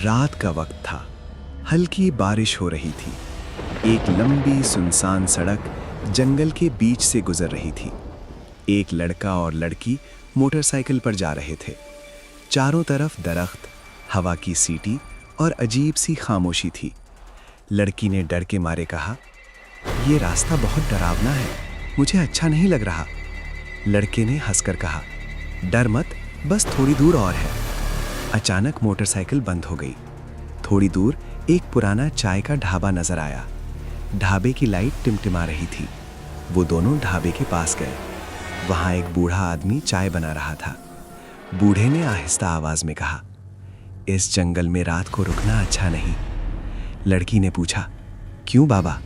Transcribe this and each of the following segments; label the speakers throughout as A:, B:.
A: रात का वक्त था। हल्की बारिश हो रही थी। एक लंबी सुनसान सड़क जंगल के बीच से गुजर रही थी। एक लड़का और लड़की मोटरसाइकिल पर जा रहे थे। चारों तरफ दरख्त, हवा की सीटी और अजीब सी खामोशी थी। लड़की ने डर के मारे कहा, "ये रास्ता बहुत डरावना है, मुझे अच्छा नहीं लग रहा।" लड़के ने हंसकर कहा, "डर मत, बस थोड़ी दूर और है।" अचानक मोटरसाइकिल बंद हो गई। थोड़ी दूर एक पुराना चाय का ढाबा नजर आया। ढाबे की लाइट टिमटिमा रही थी। वो दोनों ढाबे के पास गए। वहां एक बूढ़ा आदमी चाय बना रहा था। बूढ़े ने आहिस्ता आवाज में कहा, "इस जंगल में रात को रुकना अच्छा नहीं।" लड़की ने पूछा, "क्यों बाबा?"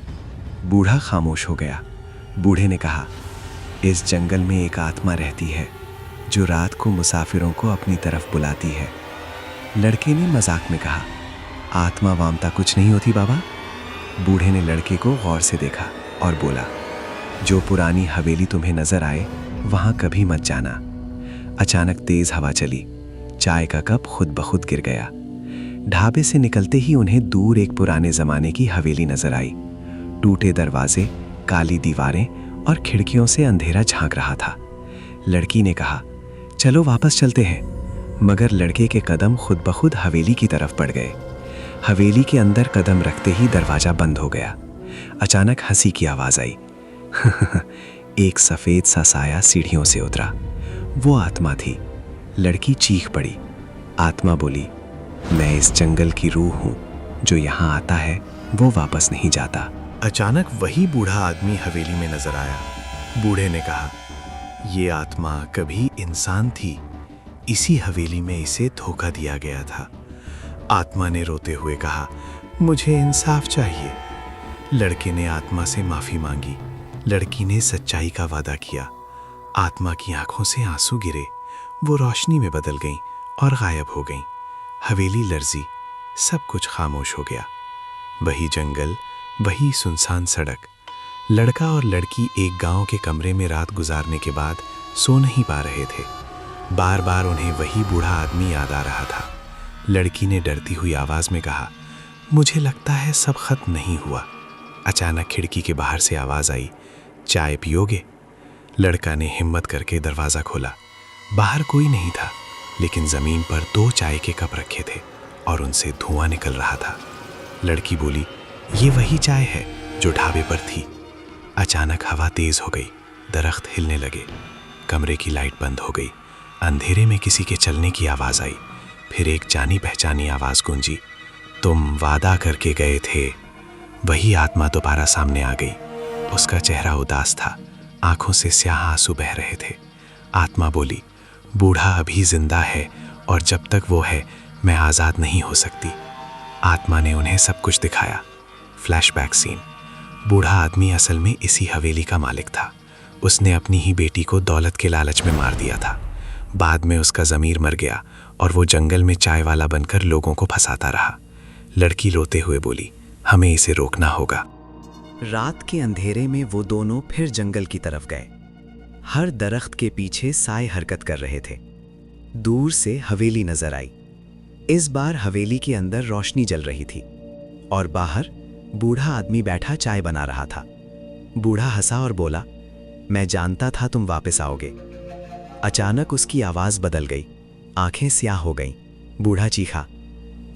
A: बूढ़ा खामोश हो गया। बूढ़े ने कहा, "इस जंगल में एक आत्मा रहती है जो रात को मुसाफिरों को अपनी तरफ बुलाती है।" लड़के ने मजाक में कहा, "आत्मा वामता कुछ नहीं होती बाबा?" बूढ़े ने लड़के को गौर से देखा और बोला, "जो पुरानी हवेली तुम्हें नजर आए वहां कभी मत जाना।" अचानक तेज हवा चली। चाय का कप खुद ब खुद गिर गया। ढाबे से निकलते ही उन्हें दूर एक पुराने जमाने की हवेली नजर आई। टूटे दरवाजे, काली दीवारें और खिड़कियों से अंधेरा झांक रहा था। लड़की ने कहा, "चलो वापस चलते हैं।" मगर लड़के के कदम खुद ब खुद हवेली की तरफ बढ़ गए। हवेली के अंदर कदम रखते ही दरवाजा बंद हो गया। अचानक हंसी की आवाज आई। एक सफेद सा साया सीढ़ियों से उतरा। वो आत्मा थी। लड़की चीख पड़ी। आत्मा बोली, "मैं इस जंगल की रूह हूं। जो यहां आता है वो वापस नहीं जाता।" अचानक वही बूढ़ा आदमी हवेली में नजर आया। बूढ़े ने कहा, "ये आत्मा कभी इंसान थी। इसी हवेली में इसे धोखा दिया गया था।" आत्मा ने रोते हुए कहा, "मुझे इंसाफ चाहिए।" लड़के ने आत्मा से माफी मांगी। लड़की ने सच्चाई का वादा किया। आत्मा की आंखों से आंसू गिरे। वो रोशनी में बदल गईं और गायब हो गईं। हवेली लर्जी, सब कुछ खामोश हो गया। वही जंगल, वही सुनसान सड़क। लड़का और लड़की एक गांव के कमरे में रात गुजारने के बाद सो नहीं पा रहे थे। बार बार उन्हें वही बूढ़ा आदमी याद आ रहा था। लड़की ने डरती हुई आवाज में कहा, "मुझे लगता है सब खत्म नहीं हुआ।" अचानक खिड़की के बाहर से आवाज आई, "चाय पियोगे?" लड़का ने हिम्मत करके दरवाजा खोला। बाहर कोई नहीं था, लेकिन जमीन पर 2 चाय के कप रखे थे और उनसे धुआं निकल रहा था। लड़की बोली, "ये वही चाय है जो ढाबे पर थी।" अचानक हवा तेज हो गई। दरख्त हिलने लगे। कमरे की लाइट बंद हो गई। अंधेरे में किसी के चलने की आवाज आई। फिर एक जानी पहचानी आवाज गूंजी, "तुम वादा करके गए थे।" वही आत्मा दोबारा सामने आ गई। उसका चेहरा उदास था। आंखों से स्याह आंसू बह रहे थे। आत्मा बोली, "बूढ़ा अभी जिंदा है और जब तक वो है मैं आजाद नहीं हो सकती।" आत्मा ने उन्हें सब कुछ दिखाया। Flashback scene. बूढ़ा आदमी असल में इसी हवेली का मालिक था। उसने अपनी ही बेटी को दौलत के लालच में मार दिया था। बाद में उसका ज़मीर मर गया और वो जंगल में चाय वाला बनकर लोगों को फंसाता रहा। लड़की रोते हुए बोली, "हमें इसे रोकना होगा।" रात के अंधेरे में वो दोनों फिर जंगल की तरफ गए। हर दरख्त के पीछे साए हरकत कर रहे थे। दूर से हवेली नजर आई। इस बार हवेली के अंदर रोशनी जल रही थी और बाहर बूढ़ा आदमी बैठा चाय बना रहा था। बूढ़ा हंसा और बोला, "मैं जानता था तुम वापस आओगे।" अचानक उसकी आवाज बदल गई। आंखें स्याह हो गईं। बूढ़ा चीखा,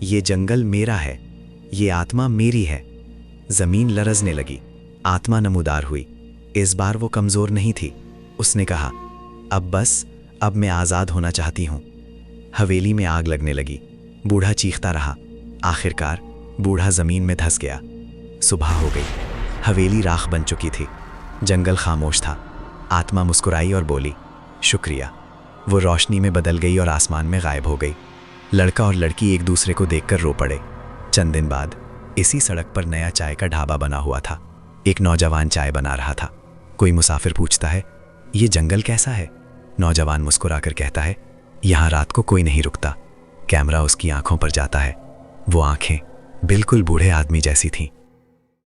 A: "ये जंगल मेरा है, ये आत्मा मेरी है।" जमीन लरजने लगी। आत्मा नमूदार हुई। इस बार वो कमजोर नहीं थी। उसने कहा, "अब बस, अब मैं आजाद होना चाहती हूं।" हवेली में आग लगने लगी। बूढ़ा चीखता रहा। आखिरकार बूढ़ा जमीन में धंस गया। सुबह हो गई। हवेली राख बन चुकी थी। जंगल खामोश था। आत्मा मुस्कुराई और बोली, "शुक्रिया।" वो रोशनी में बदल गई और आसमान में गायब हो गई। लड़का और लड़की एक दूसरे को देखकर रो पड़े। चंद दिन बाद इसी सड़क पर नया चाय का ढाबा बना हुआ था। एक नौजवान चाय बना रहा था। कोई मुसाफिर पूछता है, "ये जंगल कैसा है?" नौजवान मुस्कुराकर कहता है, "यहाँ रात को कोई नहीं रुकता।" कैमरा उसकी आंखों पर जाता है। वो आंखें बिल्कुल बूढ़े आदमी जैसी थीं।